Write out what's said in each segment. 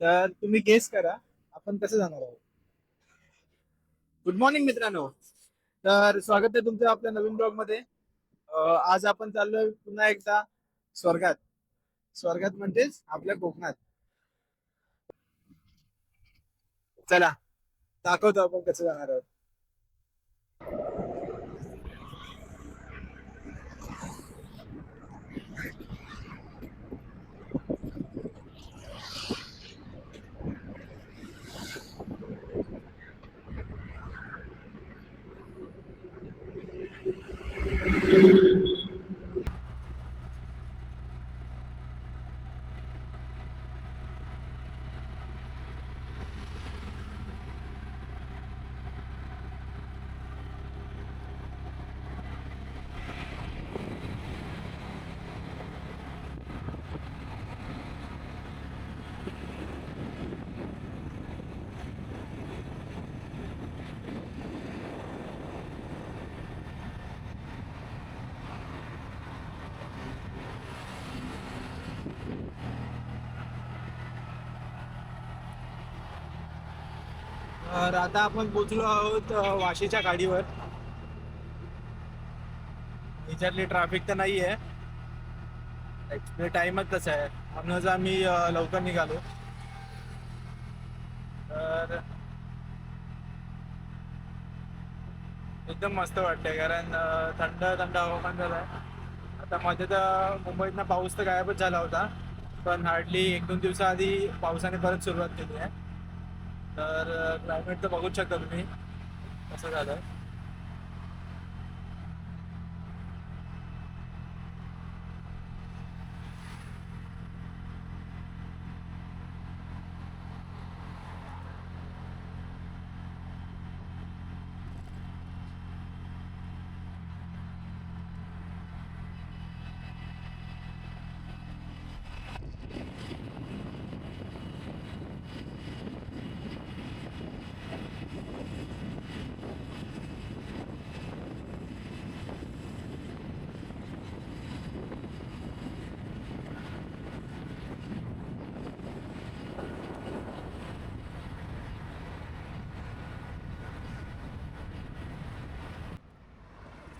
तर तुम्ही गेस करा आपण कसं जाणार आहोत. गुड मॉर्निंग मित्रांनो. तर स्वागत आहे तुमचं आपल्या नवीन ब्लॉग मध्ये. आज आपण चाललोय पुन्हा एकदा स्वर्गात. स्वर्गात म्हणजेच आपल्या कोकणात. चला दाखवतो आपण कसं जाणार आहोत. तर आता आपण पोहोचलो आहोत वाशीच्या गाडीवर. याच्यातली ट्रॅफिक तर नाही आहे. ऍक्च्युली टाइमच तसा आहे म्हणूनच आम्ही लवकर निघालो. तर एकदम मस्त वाटतंय कारण थंड थंड हवामान झालं आहे. आता मध्ये तर मुंबईतनं पाऊस तर गायबच झाला होता, पण हार्डली 1-2 दिवसाआधी पावसाने परत सुरुवात केली आहे. तर क्लायमेट तर बघूच शकता तुम्ही कसं झालं.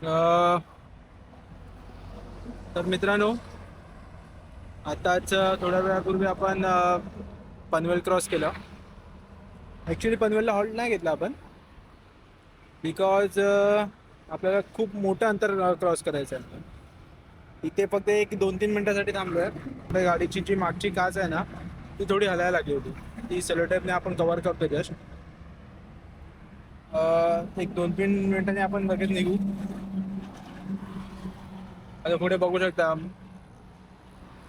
अं, तर मित्रांनो, आताच थोड्या वेळापूर्वी आपण पनवेल क्रॉस केलं. ॲक्च्युली पनवेलला हॉल्ट नाही घेतला आपण, बिकॉज आपल्याला खूप मोठं अंतर क्रॉस करायचं आहे. इथे फक्त 1-2-3 मिनिटासाठी थांबलो आहे. गाडीची जी मागची काच आहे ना, ती थोडी हलायला लागली होती. ती सेलोटेपने आपण कव्हर करतो जस्ट. 1-2-3 मिनिटांनी आपण लगेच निघू. आता पुढे बघू शकता,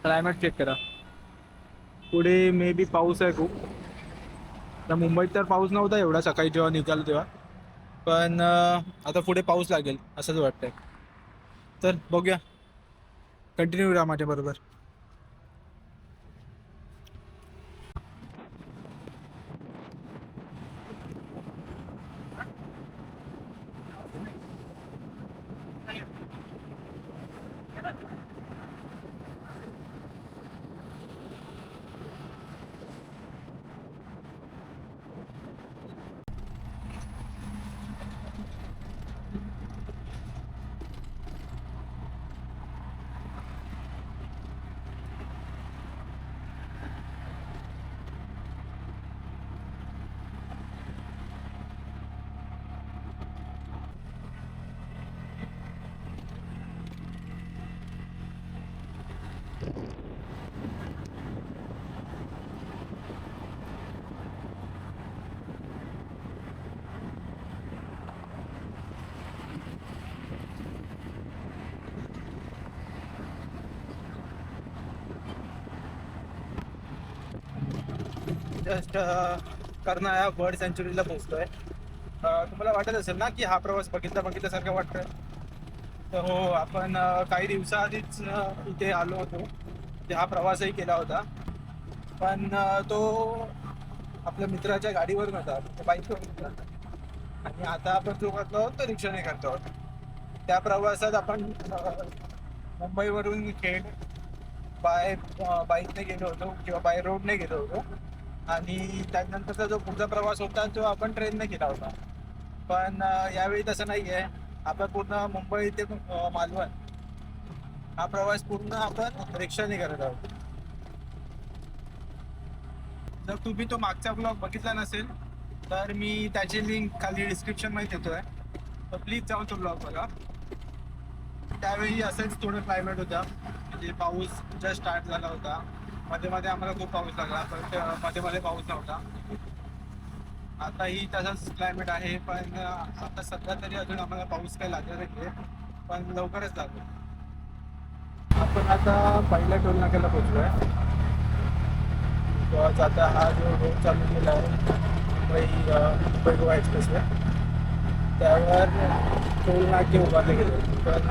क्लायमेट चेक करा. पुढे मे बी पाऊस आहे खूप. तर मुंबईत तर पाऊस नव्हता एवढा सकाळी जेव्हा निघालो तेव्हा, पण आता पुढे पाऊस लागेल असंच वाटतंय. तर बघूया, कंटिन्यू राहा माझ्या बरोबर. जस्ट कर्ना या बर्ड सँच्युरीला पोहोचलोय. तुम्हाला वाटत असेल ना की हा प्रवास बघितल्यासारखं वाटतोय. तर हो, आपण काही दिवसाआधीच इथे आलो होतो. ते हा प्रवासही केला होता, पण तो आपल्या मित्राच्या गाडीवर नव्हता, बाईकवर होता. आणि आता आपण जो करतो आहोत तो रिक्षाने करतो आहोत. त्या प्रवासात आपण मुंबईवरून खेड बाय बाईकने गेलो होतो किंवा बाय रोडने गेलो होतो. आणि त्यानंतरचा जो पुढचा प्रवास होता तो आपण ट्रेनने केला होता. पण यावेळी तसं नाही आहे. आपण पूर्ण मुंबई ते मालवण हा प्रवास पूर्ण आपण रिक्षाने करत आहोत. जर तुम्ही तो मागचा ब्लॉग बघितला नसेल तर मी त्याची लिंक खाली डिस्क्रिप्शन मध्ये देतोय, तर प्लीज जाऊन तो ब्लॉग बघा. त्यावेळी असंच थोडं क्लायमेट होता, म्हणजे पाऊस जस्ट स्टार्ट झाला होता. मध्ये मध्ये आम्हाला खूप पाऊस लागला, पण मध्ये मध्ये पाऊस नव्हता. आताही तसंच क्लायमेट आहे, पण आता सध्या तरी अजून आम्हाला पाऊस काही लागला नाही, पण लवकरच लागेल. आपण आता पहिल्या टोल नाक्याला पोहोचलोय. तर आता हा जो रोड चालू केला आहे मुंबई गोवा एक्सप्रेसवे, त्यावर टोल नाके उभारले गेले. पण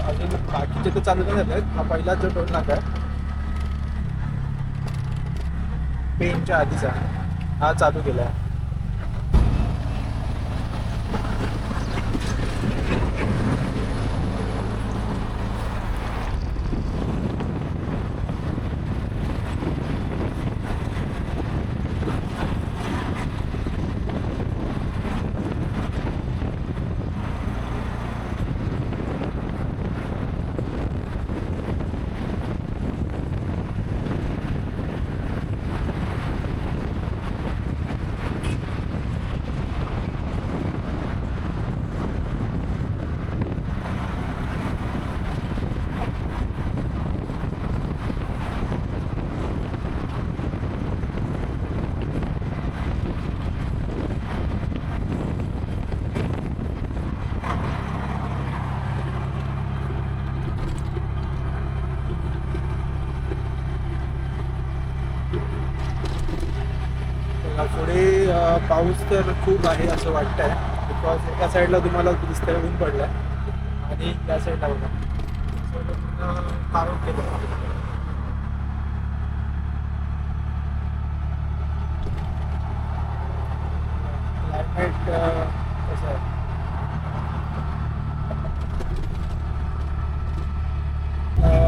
अजून बाकीचे तर चालू नाही झाले आहेत. हा पहिलाच जो टोल नाका आहे पेनच्या आधीचा, हा चालू केला आहे. पुढे पाऊस तर खूप आहे असं वाटतंय, बिकॉज एका साईडला तुम्हाला दिसतंय ऊन पडलं आहे आणि त्या साईडला बघा काढून केलं. क्लायमेट कसं आहे.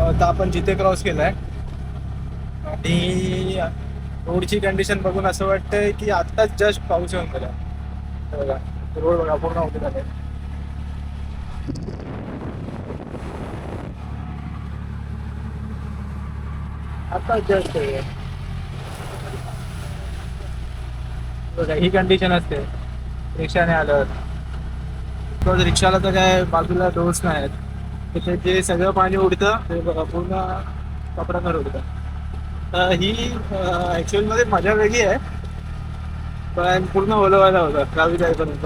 आता आपण जिथे क्रॉस केलाय आणि रोडची कंडिशन बघून असं वाटतंय की आत्ताच जस्ट पाऊस येऊन गेला. बघा रोड बघा पूर्ण होते झाले. आता जस्ट बघा ही कंडिशन असते रिक्षाने आल्यावर. बिकॉज रिक्षाला तर काय बाजूला डोर्स नाही आहेत, तिथे जे सगळं पाणी उडतं ते बघा पूर्ण कपड्यांवर उडतं. तर ही ॲक्च्युअलमध्ये मजा वेगळी आहे, पण पूर्ण ओलवायला होतं गावी जाईपर्यंत.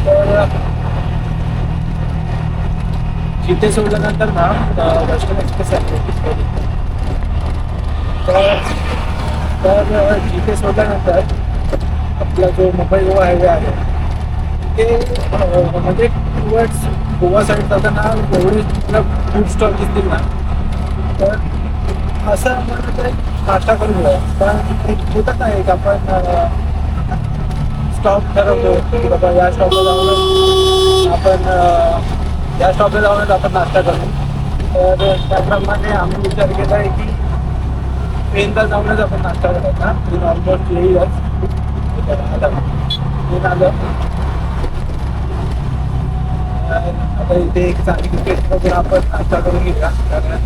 तर जिथे सोडल्यानंतर ना वेस्टर्न एक्सप्रेस आहे. तर जिथे सोडल्यानंतर आपला जो मुंबई गोवा हायवे आहे ते म्हणजे टुवर्ड्स गोवा साईड जाताना एवढे तुला फूड स्टॉल दिसतील ना, तर असं म्हणलं तर नाश्ता करून घेऊया. पण एक होतं ना एक आपण स्टॉप ठरवतो की बाबा या स्टॉपला जाऊनच आपण नाश्ता करू. तर त्याप्रमाणे आम्ही विचार केला आहे की ट्रेनला जाऊनच आपण नाश्ता करायचा. ट्रेन ऑलमोस्ट येईलच. ट्रेन आलं आता इथे एक चांगली प्लेस बघून आपण नाश्ता करून घेऊया. कारण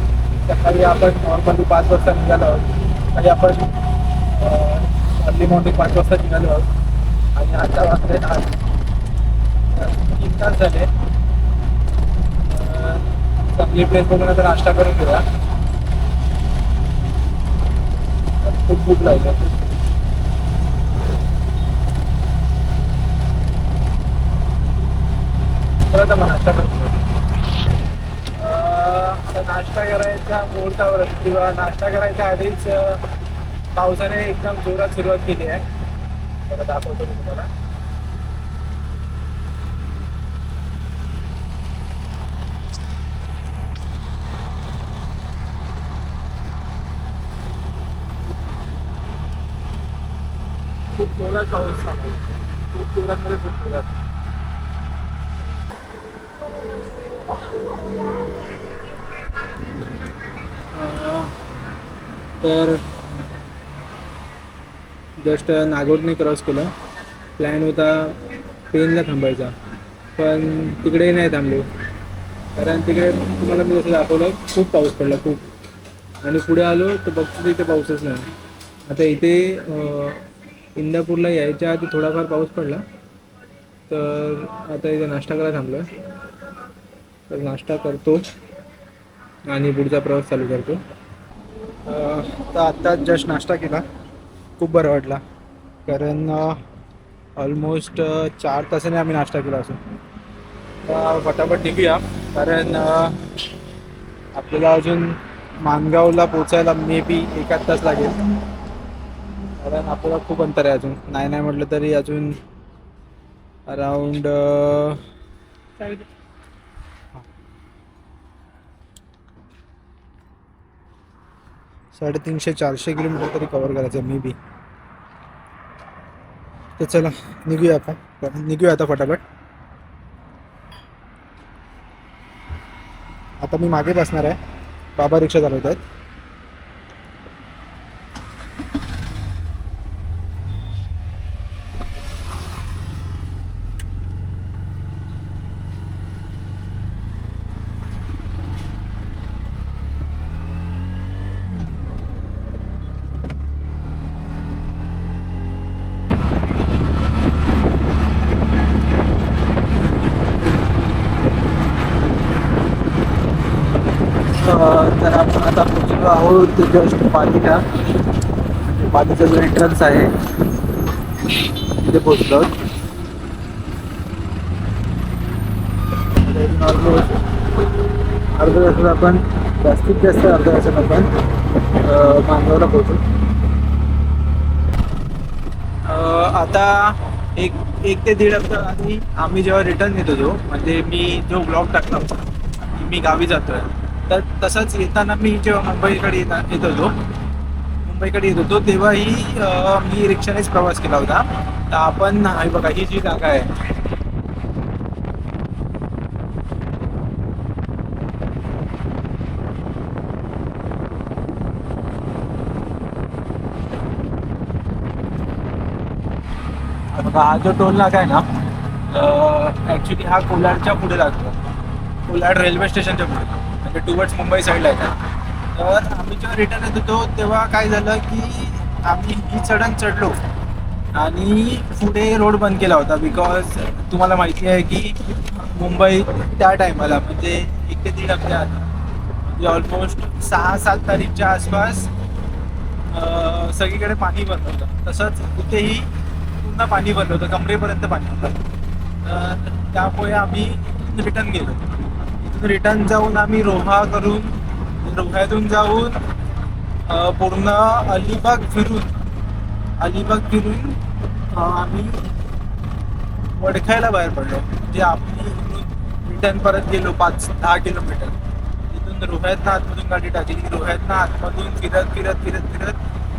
सकाळी आपण नॉर्मली 5 वाजता निघालो आहोत आणि आपण अर्ली मॉर्निंग 5 वाजता निघालो आहोत आणि आता वाजले 8. 3 तास झाले. चांगली प्लेस बघून आता नाश्ता करून घेऊया. खूप भूक लागली. परत आपण नाश्ता करतो. नाश्ता करायच्या मुहूर्तावर किंवा नाश्ता करायच्या आधीच पावसाने एकदम जोरात सुरुवात केली आहे. मला दाखवतो मी तुम्हाला. खूप जोरात पाऊस चालू आहे. खूप जोरात मध्ये खूप जोरात. तर जस्ट नागोठने क्रॉस केलं. प्लॅन होता पेनला थांबायचा, पण तिकडे नाही थांबलो, कारण तिकडे तुम्हाला मी जसं दाखवलं खूप पाऊस पडला खूप. आणि पुढे आलो तर बघतो तिथे पाऊसच नाही. आता इथे इंदापूरला यायच्या आधी थोडाफार पाऊस पडला. तर आता इथे नाश्ता करायला थांबलो आहे. तर नाश्ता करतो आणि पुढचा प्रवास चालू करतो. तर आत्ता जस्ट नाश्ता केला, खूप बरं वाटला, कारण ऑलमोस्ट 4 तासाने आम्ही नाश्ता केला असून. फटाफट निघूया, कारण आपल्याला अजून माणगावला पोचायला मे बी 1 तास लागेल, कारण आपल्याला खूप अंतर आहे अजून. नाही म्हटलं तरी अजून अराउंड 350-400 किलोमीटर तरी कव्हर करायचं मे बी. तर चला निघूया आता फटाफट. आता मी मागे बसणार आहे, बाबा रिक्षा चालवत आहेत. तर आपण आता पोचलो आहोत जस्ट पालिका, म्हणजे पालीचा जो एंट्रन्स आहे तिथे पोचलो. ऑलमोस्ट अर्ध्या तासात आपण, जास्तीत जास्त अर्ध्या तासात आपण मानगावला पोहोचू. आता एक ते दीड हफ्ता आधी आम्ही जेव्हा रिटर्न येत होतो, म्हणजे मी जो ब्लॉग टाकला होता मी गावी जातोय, तर तसंच येताना मी जेव्हा मुंबईकडे येत होतो तेव्हाही मी रिक्षानेच प्रवास केला होता. तर आपण हे बघा, ही जी जागा आहे, बघा हा जो टोल नाका आहे ना, ॲक्च्युली हा कोलाडच्या पुढे लागतो. कोलाड रेल्वे स्टेशनच्या पुढे, म्हणजे टुवर्ड्स मुंबई साईडला येतात. तर आम्ही जेव्हा रिटर्न येत होतो तेव्हा काय झालं की आम्ही ही चढण चढलो आणि पुढे रोड बंद केला होता. बिकॉज तुम्हाला माहिती आहे की मुंबई त्या टायमाला, म्हणजे 1 ते 1.5 हफ्ते आधी, म्हणजे ऑलमोस्ट 6-7 तारीखच्या आसपास सगळीकडे पाणी भरलं होतं. तसंच इथेही पूर्ण पाणी भरलं होतं, कमरेपर्यंत पाणी होतं. तर त्यामुळे आम्ही रिटर्न गेलो. इथून रिटर्न जाऊन आम्ही रोह्यातून जाऊन पूर्ण अलिबाग फिरून आम्ही वडखायला बाहेर पडलो. म्हणजे आम्ही इथून रिटर्न परत गेलो 5-10 किलोमीटर. तिथून रोह्यातनं आतमधून गाडी टाकली, रोह्यातनं आतमधून फिरत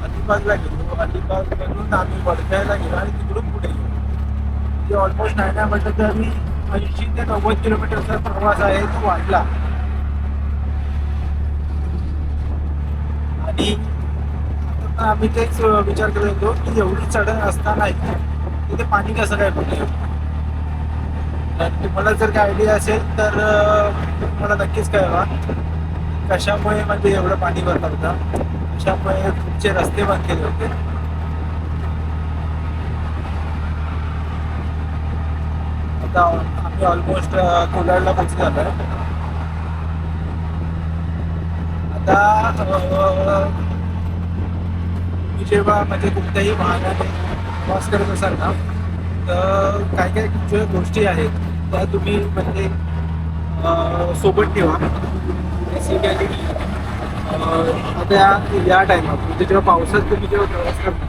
अलिबागला गेलो. अलिबागमधून आम्ही वडखायला गेलो आणि तिकडून पुढे गेलो. म्हणजे ऑलमोस्ट नाही म्हटलं तर आम्ही 80 ते 90 किलोमीटरचा प्रवास आहे तो वाढला. आणि आता आम्ही तेच विचार करत होतो की एवढी चढण असतानाही तिथे पाणी कसं काय पडलं. तर तुम्हाला जर काय आयडिया असेल तर तुम्हाला नक्कीच कळवा कशामुळे म्हणजे एवढं पाणी भरलं होतं, कशामुळे पुढचे रस्ते बंद केले होते. आता आम्ही ऑलमोस्ट कोलाडला पोहोचलो आहे. आता तुम्ही जेव्हा म्हणजे कोणत्याही वाहनाने प्रवास करत असाल ना, तर काही ज्या गोष्टी आहेत त्या तुम्ही म्हणजे सोबत ठेवा. बेसिकली आता या टायमात म्हणजे जेव्हा पावसात तुम्ही जेव्हा प्रवास करता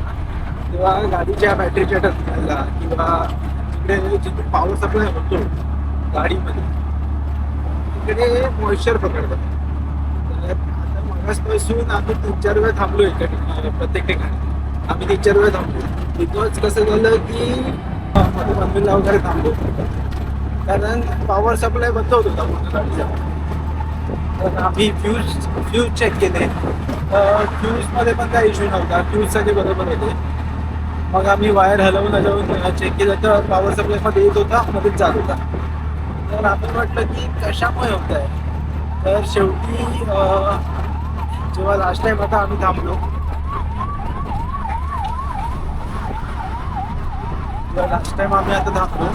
तेव्हा गाडीच्या बॅटरीच्या टक्क्याला किंवा जिथे पाऊस आपला होतो गाडीमध्ये तिकडे मॉइश्चर पकडतात. तर आता मागासपासून आम्ही 3-4 वेळा थांबलो प्रत्येक ठिकाणी. आम्ही 3-4 वेळा थांबलो बिकॉज कसं झालं की मध्ये पनवेलला वगैरे थांबलो. कारण पॉवर सप्लाय बंद होत होता पूर्ण गाडीचा. तर आम्ही फ्यूज चेक केले. फ्यूजमध्ये पण काही इश्यू नव्हता, फ्यूज सगळे बरोबर होते. मग आम्ही वायर हलवून चेक केलं तर पॉवर सप्लायमध्ये येत होता, मध्येच जात होता. तर आपण म्हटलं की कशामुळे होत आहे. तर शेवटी जेव्हा लास्ट टाइम आता आम्ही थांबलो, लास्ट टाइम आम्ही आता थांबलो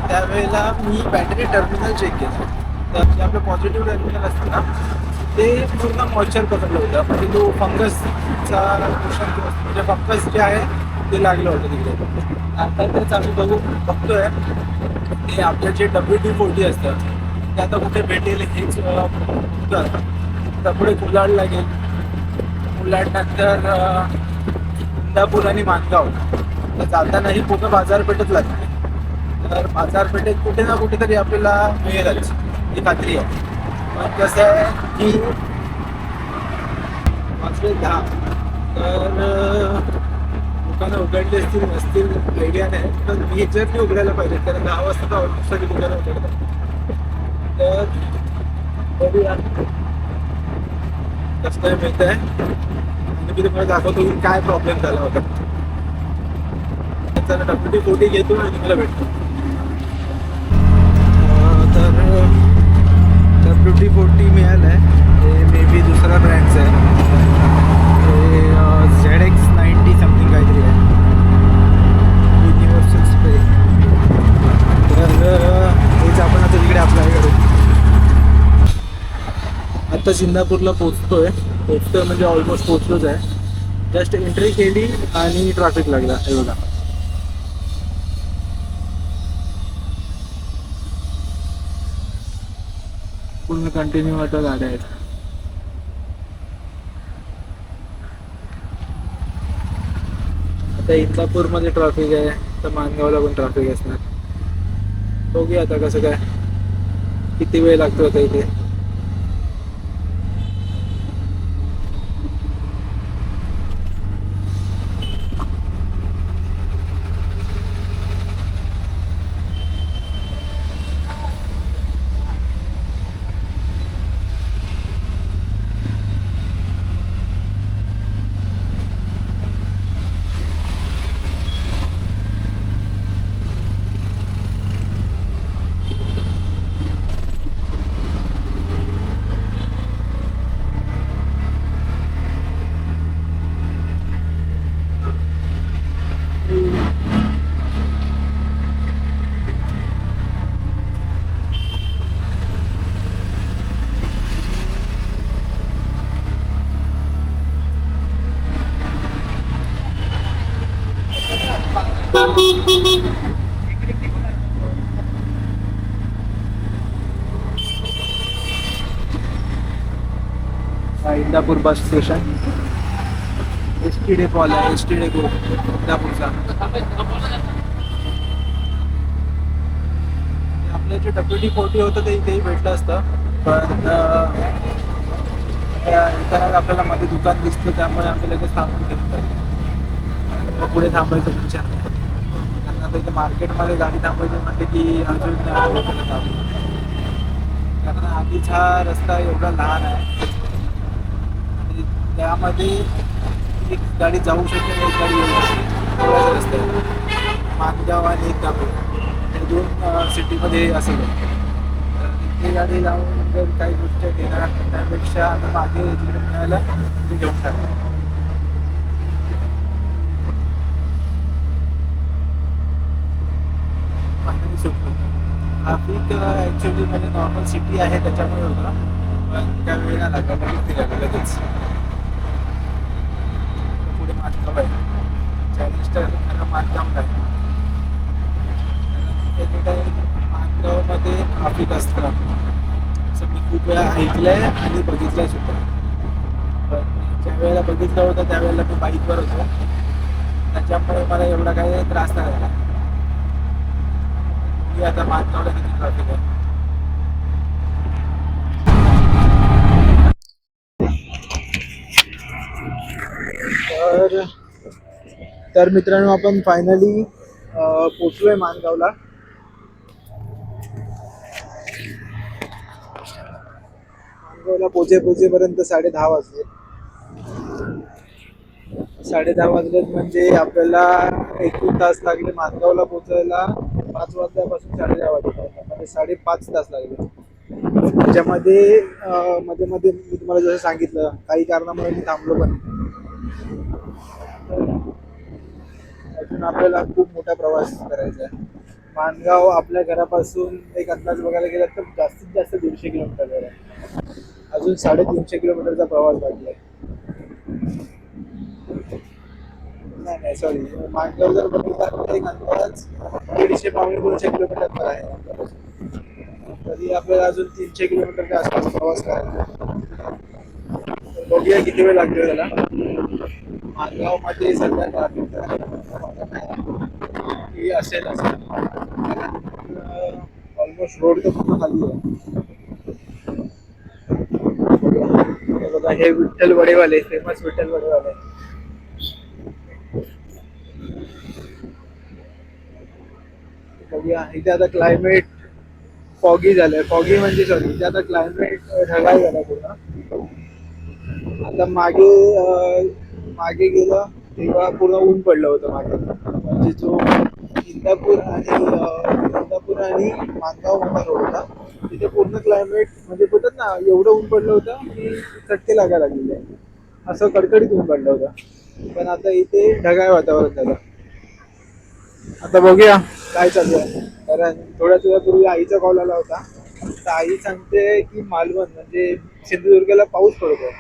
त्यावेळेला मी बॅटरी टर्मिनल चेक केलं. तर जे आपलं पॉझिटिव्ह टर्मिनल असतं ना, ते पूर्ण मॉइश्चर पकडलं होतं. म्हणजे तो फंगसचा पोषण म्हणजे फंगस जे आहे ते लागलं होतं तिकडे. आता तेच आम्ही बघतोय ते आपलं जे WD-40 असतं ते आता कुठे भेटेल हेच बघतोय. आता पुढे कुलाड लागेल, कुलाडनंतर इंदापूर आणि माणगाव. तर जातानाही पूर्ण बाजारपेठच लागते. तर बाजारपेठेत कुठे ना कुठेतरी आपल्याला मिळेलच, ही खात्री आहे. पण कसं आहे की 5:10 तर दुकानं उघडली असतील नसतील आयडिया नाही. पण मेजरली उघडायला पाहिजे, कारण 10 वाजता तर ऑलमोस्ट सगळी दुकानं उघडतात. तर बघूया कसं काय मिळत आहे. आणि मी तुम्हाला दाखवतो की काय प्रॉब्लेम झाला होता. तर WD-40 घेतो आणि तुम्हाला भेटतो. तर WD-40 मिळालं आहे. हे मे बी दुसरा ब्रँडचं आहे. हे ZX90 समथिंग काहीतरी आहे, युनिव्हर्सल स्प्रे. तर हेच आपण आता तिकडे अप्लाय करू. आता सिंगापूरला पोचतोय म्हणजे ऑलमोस्ट पोचलोच आहे. जस्ट एंट्री केली आणि ट्रॅफिक लागला. हे बघा, पूर्ण कंटिन्यू आता गाड्या आहेत. आता इंदापूरमध्ये ट्रॅफिक आहे, तर माणगावला पण ट्रॅफिक असणार. बघूया आता कसं काय, किती वेळ लागतो आता इथे. Indapur bus station, ST depot आला. ST डेपो इंदापूरचा. आपलं जे WD-40 होतं ते इथेही भेटलं असतं, पण येताना आपल्याला मध्ये दुकान दिसतं, त्यामुळे आम्ही लगेच थांबून घेतो. मग पुढे थांबायचं विचार. कारण आता इथे मार्केटमध्ये गाडी थांबायची म्हटलं की अजून थांबू. कारण आधीच हा रस्ता एवढा लहान आहे, त्यामध्ये एक गाडी जाऊ शकते, एक गाडी येऊ शकते. एवढाच रस्ता आहे माणगाव आणि इंदापूर, हे 2 सिटीमध्ये असेल. तर तिथे गाडी जाऊन जर काही गोष्टी घेणार त्यापेक्षा आता मागे जिकडे मिळायला ते घेऊन टाकतो. फायनली सुटतो. ट्राफिक ॲक्च्युली म्हणजे नॉर्मल सिटी आहे त्याच्यामुळे होतं, पण त्या वेळेला लागला लगेच निघालं लगेच. पुढे माणगाव आहे, चॅलेंजर खरं माणगाव आहे. माणगावमध्ये ट्राफिक असतं असं मी खूप वेळा ऐकलंय आणि बघितलंय सुद्धा. पण ज्या वेळेला बघितलं होतं त्यावेळेला मी बाईकवर होतो, त्याच्यामुळे मला एवढा काही त्रास नाही झाला. की आता माणगावला किती ट्रॅफिक आहे. तर तर मित्रांनो, आपण फायनली पोचलोय माणगावला. माणगावला पोचेपर्यंत 10:30 वाजले. 10:30 वाजलेत म्हणजे आपल्याला 1 तास लागले माणगावला पोचायला. 5 वाजल्यापासून 10:30 वाजेपर्यंत म्हणजे 5.5 तास लागले. त्याच्यामध्ये मध्ये मध्ये मी तुम्हाला जसं सांगितलं काही कारणामुळे मी थांबलो पण. अजून आपल्याला खूप मोठा प्रवास करायचा आहे. माणगाव आपल्या घरापासून एक अंदाज बघायला गेला तर जास्तीत जास्त 150 किलोमीटर आहे. अजून 350 किलोमीटरचा प्रवास बाकी आहे. नाही नाही सॉरी, माणगाव जर बघितला तर एक अंदाज 150-200 किलोमीटर आहे. तरी आपल्याला अजून 300 किलोमीटरच्या आसपास प्रवास करायचा. बघूया किती वेळ लागतो त्याला. माणगाव मध्ये सध्या ट्रॅफिक असेल ऑलमोस्ट रोड तर पूर्ण खाली आहे. हे बघा हे विठ्ठल वडेवाले, फेमस विठ्ठल वडेवाले. बघूया इथे आता क्लायमेट फॉगी झालंय. फॉगी म्हणजे सॉरी, इथे आता क्लायमेट ढगाळ झाला पूर्ण. आता मागे गेलं तेव्हा पूर्ण ऊन पडलं होतं मागे. म्हणजे जो इंदापूर आणि माणगाव मोठा रोड होता तिथे पूर्ण क्लायमेट म्हणजे बोलतात ना एवढं ऊन पडलं होतं की चटके लागायला लागलेले. असं कडकडीत ऊन पडलं होतं. पण आता इथे ढगाळ वातावरण झालं. आता बघूया काय चालू आहे. कारण थोड्या दिवसापूर्वी आईचा कॉल आला होता. तर आई सांगते की मालवण म्हणजे सिंधुदुर्गला पाऊस पडतोय.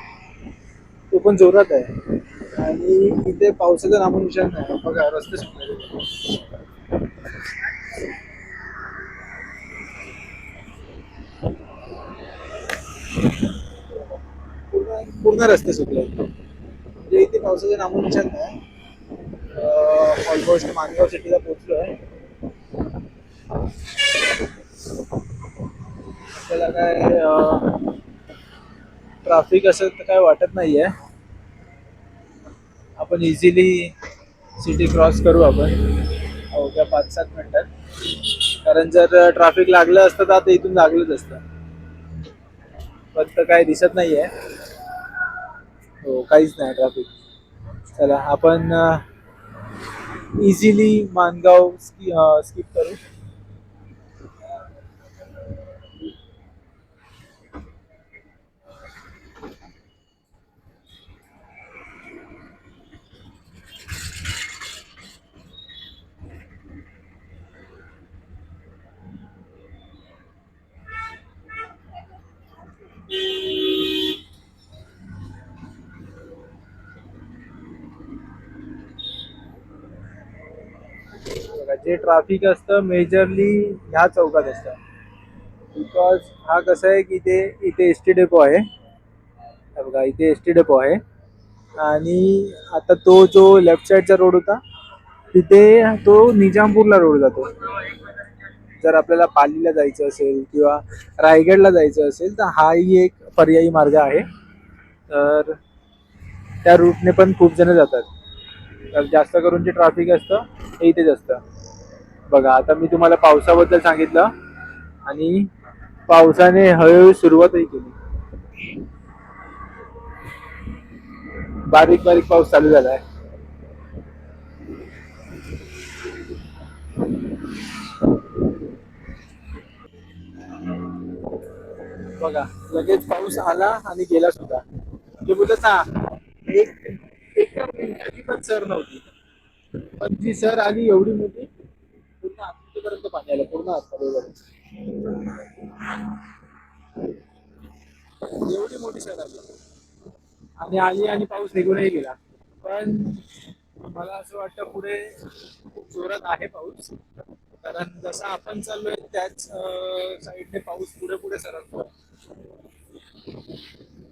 तो पण जोरात आहे. आणि इथे पावसाचं नामोनिशाण नाही. बघा रस्ते सुकले. पूर्ण पूर्ण रस्ते सुकले. म्हणजे इथे पावसाचं नामोनिशाण नाही. ऑलमोस्ट माणगाव सिटीला पोहोचलोय. आपल्याला काय ट्रॅफिक असं तर काय वाटत नाहीये. आपण इझिली सिटी क्रॉस करू आपण अवघ्या 5-7 मिनिटात. कारण जर ट्रॅफिक लागलं असतं तर आता इथून लागलंच असतं. पण तर काय दिसत नाहीये. हो काहीच नाही ट्रॅफिक. चला आपण इझिली माणगाव स्किप करू. बघा, जे ट्रॅफिक असतं मेजरली ह्या चौकात असतं. बिकॉज हा कसं आहे की इथे एस टी डेपो आहे. हे बघा इथे एस टी डेपो आहे. आणि आता तो जो लेफ्ट साईडचा रोड होता तिथे तो निजामपूरला रोड जातो. जर आपल्याला पालीला जायचं असेल किंवा रायगडला जायचं असेल तर हाही एक पर्यायी मार्ग आहे. तर त्या रूटने पण खूप जण जातात. तर जास्त करून जे ट्रॅफिक असतं ते इथेच असतं. बघा आता मी तुम्हाला पावसाबद्दल सांगितलं आणि पावसाने हळूहळू सुरुवातही केली. बारीक बारीक पाऊस चालू झालाय. बघा लगेच पाऊस आला आणि गेला सुद्धा. ते बोलत ना एक एकदम मिनिटाची पण सर नव्हती. पण जी सर आली एवढी मोठी पूर्ण आतपर्यंत पाणी आलं. पूर्ण आतपर्यंत एवढी मोठी सर आली आणि आणि पाऊस निघूनही गेला. पण मला असं वाटतं पुढे खूप जोरात आहे पाऊस. कारण जसं आपण चाललोय त्याच साईडने पाऊस पुढे पुढे सरकतो.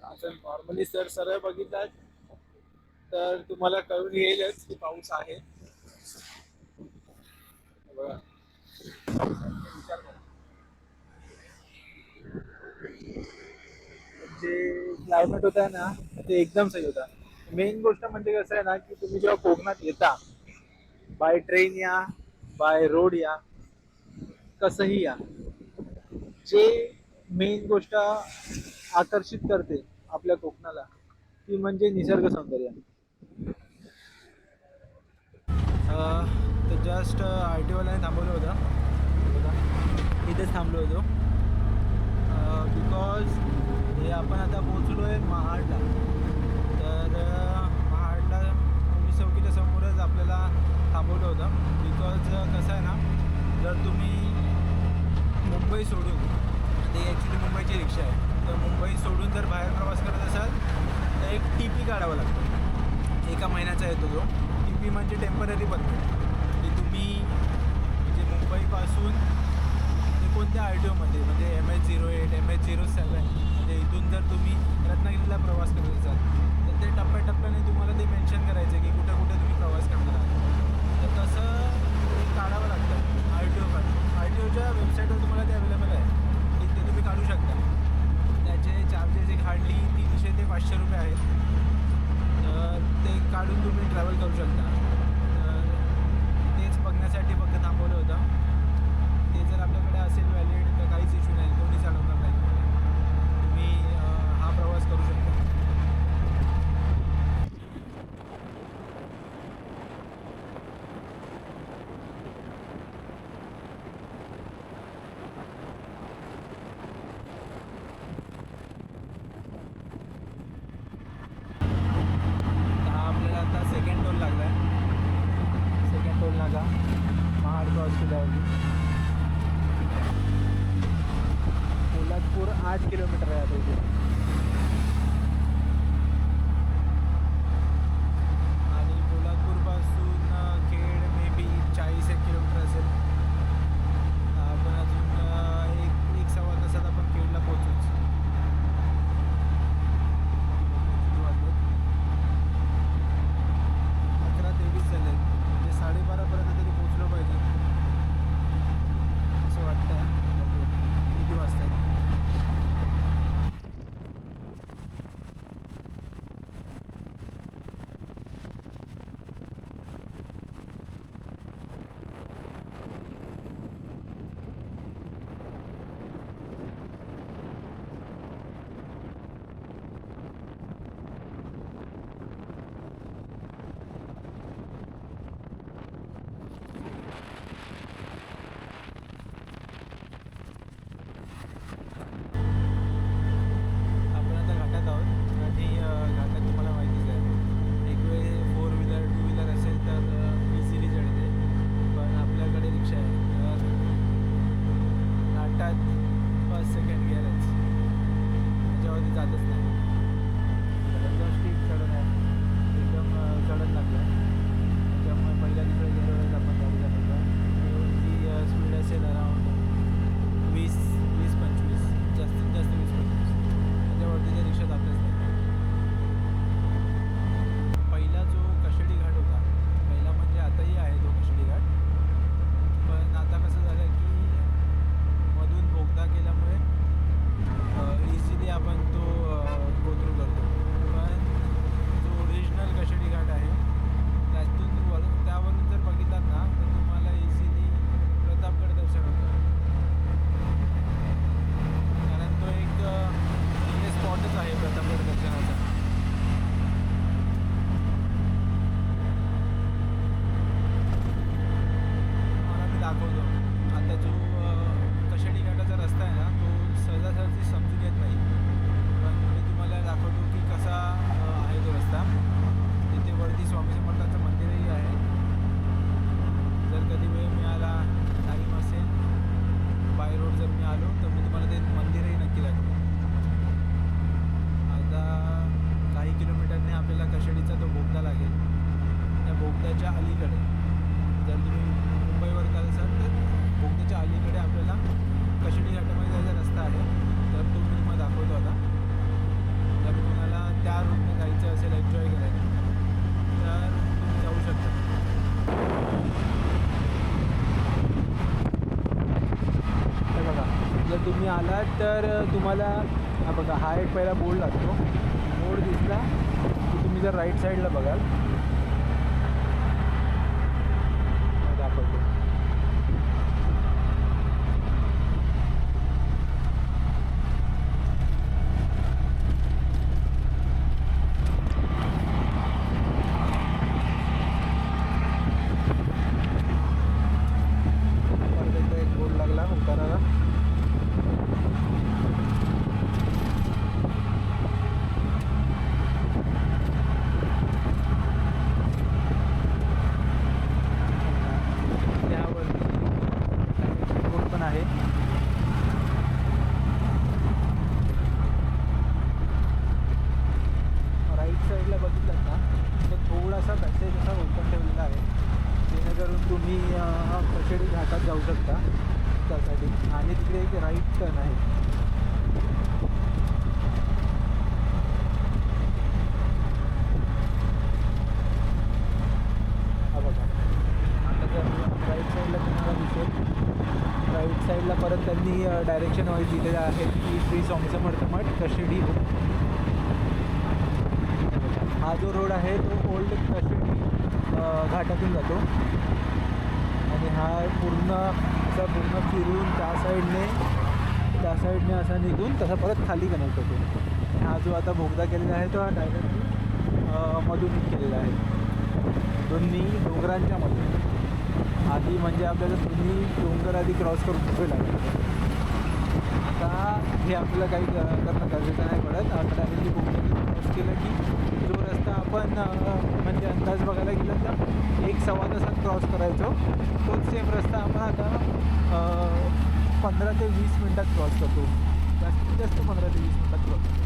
असं नॉर्मली सर सरळ बघितलात तर तुम्हाला कळून येईलच की पाऊस आहे. बघा विचार करा. जे क्लायमेट होत आहे ना ते एकदम सही होता. मेन गोष्ट म्हणजे कसं आहे ना की तुम्ही जेव्हा कोकणात येता बाय ट्रेन या बाय रोड या कसंही या, जे मेन गोष्ट आकर्षित करते आपल्या कोकणाला ती म्हणजे निसर्ग सौंदर्य. तर जस्ट आर टी ओलाने थांबवलं होतं बघा, इथेच थांबलो होतो बिकॉज हे आपण आता पोचलो आहे महाडला. तर महाडला पोलीस चौकीच्या समोरच आपल्याला थांबवलं होतं. बिकॉज कसं आहे ना, जर तुम्ही मुंबई सोडून, ते ॲक्च्युली मुंबईची रिक्षा आहे, तर मुंबई सोडून जर बाहेर प्रवास करत असाल तर एक टी पी काढावा लागतो. 1 महिन्याचा येतो तो टी पी, म्हणजे टेम्पररी परमिट, की तुम्ही म्हणजे मुंबईपासून ते कोणत्या आर टी ओमध्ये, म्हणजे MH08, MH07, म्हणजे इथून जर तुम्ही रत्नागिरीला प्रवास करत असाल तर ते टप्प्याटप्प्याने तुम्हाला ते मेन्शन करायचं की कुठे कुठे तुम्ही प्रवास करणार आहात. तर तसं ते काढावं लागतं आर टी ओ काढून. आर टी ओच्या वेबसाईटवर तुम्हाला ते अवेलेबल आहे की ते तुम्ही काढू शकता. त्याचे चार्जेस एक हार्डली 300 ते 500 रुपये आहेत. तर ते काढून तुम्ही ट्रॅव्हल करू शकता. तर तेच बघण्यासाठी फक्त थांबवलं होतं. ते जर आपल्याकडे असेल व्हॅलिड तर काहीच इश्यू नाही, कोणीच अडवणार नाही तुम्हाला. तुम्ही हा प्रवास करू शकता. हा आपल्याला आता सेकंड टोल लागला आहे. सेकंड टोल नाका महाड क्रॉस केल्यावरती. पोलादपूर 8 किलोमीटर आहे आता इथे. आणि पोलादपूरपासून खेड मे बी 40-1 किलोमीटर असेल. आपण अजून एक सव्वा तासात आपण खेडला पोहोचूच. किती वाजले? 11:23 झाले, म्हणजे 12:30पर्यंत तरी पोहोचलो पाहिजे असं वाटतं. किती वाजता आहे? आपण आता घाटात आहोत आणि घाटात तुम्हाला माहितीच आहे, एक वेळ 4 व्हीलर 2 व्हीलर असेल तर इझिली चढते. पण आपल्याकडे रिक्षा आहे, तर घाटात फर्स्ट सेकंड गिअरच, त्याच्यावरती जातच नाही. एकदम स्टीप चढण आहे, एकदम चढण लागलं. त्याच्यामुळे पहिल्या दुसऱ्या गिअरवरच आपण गाडी चालवतो. ती स्पीड असेल अराउंड 20-25, जास्तीत जास्त 20-25, त्याच्यावरती त्या रिक्षा जातच नाही. पहिला जो कशेडी घाट होता, पहिला म्हणजे आताही आहे तो कशेडी घाट, पण आता कसं झालं की मधून बोगदा केल्यामुळे इझिली आपण तो गो थ्रू करतो. पण जो ओरिजिनल कशेडी घाट आहे त्यावरून जर बघितलात ना तर तुम्हाला इझिली प्रतापगड दर्शन होतं. कारण तो एक स्पॉटच आहे प्रतापगड दर्शनाचा. मला मी दाखवतो. आता जो कशेडी घाटाचा रस्ता आहे ना, तो सहजासहजी समजून येत नाही, पण मी तुम्हाला दाखवतो की कसा आहे तो रस्ता. तिथे वरती स्वामी समर्थांचं मंदिरही आहे. जर कधी वेळ मिळाला, टाईम असेल, बाय रोड जर मी आलो तर मी तुम्हाला ते मंदिरही नक्की दाखवेन. आता काही किलोमीटरने आपल्याला कशेडीचा तो बोगदा लागेल. त्या बोगद्याच्या अलीकडे जर तुम्ही मुंबईवर जात असाल तर बोगद्याच्या अलीकडे आपल्याला कशेडी घाटामध्ये जायचा रस्ता आहे. तर तो मी तुम्हाला दाखवतो आता. जर तुम्हाला त्या रूटने जायचं असेल, एन्जॉय करायला, तर तुम्ही जाऊ शकता. हे बघा, जर तुम्ही आलात तर तुम्हाला हा बघा, हा एक पहिला बोर्ड लागतो. बोर्ड दिसला की तुम्ही जर राईट साईडला बघाल, दाखवतो. जेणेकरून तुम्ही कशेडी घाटात जाऊ शकता त्यासाठी. आणि तिकडे एक राईट टर्न आहे. हा बघा, आता जर राईट साईडला तुम्हाला दिसेल, राईट साईडला परत त्यांनी डायरेक्शन वाईज दिलेलं आहे की श्री स्वामी समर्थ मठ कशेडी. हा जो रोड आहे तो ओल्ड कशेडी घाटातून जातो आणि हा पूर्ण असा पूर्ण फिरून त्या साईडने असा निघून तसा परत खाली कनेक्ट होतो. हा जो आता बोगदा केलेला आहे तो डायरेक्टली मधून केलेला आहे, दोन्ही डोंगरांच्या मध्ये. आधी म्हणजे आपल्याला दोन्ही डोंगर आधी क्रॉस करून ठेवावे लागेल. आता हे आपल्याला काही करणं गरजेचं नाही पडत. आता डायरेक्टली बोगदा क्रॉस केलं की जो रस्ता आपण म्हणजे अंदाज बघायला गेला तर 1-1.25 तासात क्रॉस करायचो, तोच सेम रस्ता आपण आता 15 ते 20 मिनटात क्रॉस करतो. जास्तीत जास्त 15 ते 20 मिनटात क्रॉस करतो.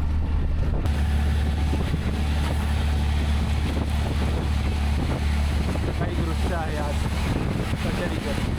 काही दृश्य आहे आज कशेडीचं.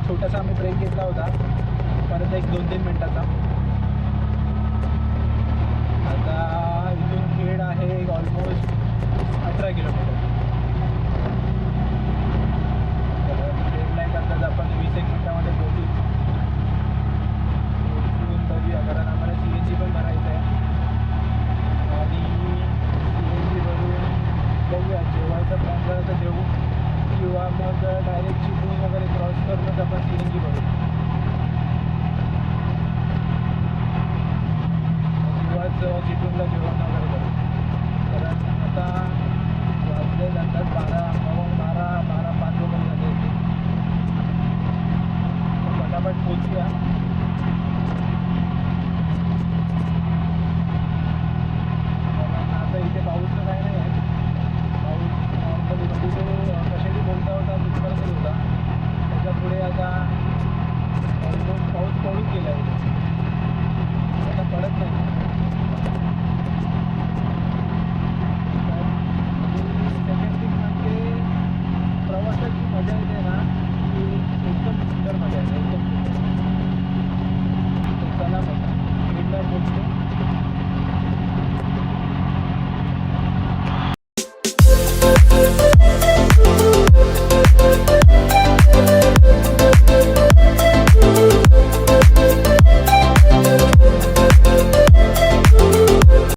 छोटासा आम्ही ब्रेक घेतला होता, परत एक 2-3 मिनटाचा. आता इथून खेड आहे ऑलमोस्ट 18 किलोमीटर. खेड नाही करताच आपण 20-1 मिनटामध्ये पोहोचू. बघूया, कारण आम्हाला CNG पण भरायचं आहे आणि CNG भरून बघूया. जेवायचा प्लॅन झाला तर जेवू, किंवा मग डायरेक्ट चिपळूण वगैरे क्रॉस करूनच आपण CNG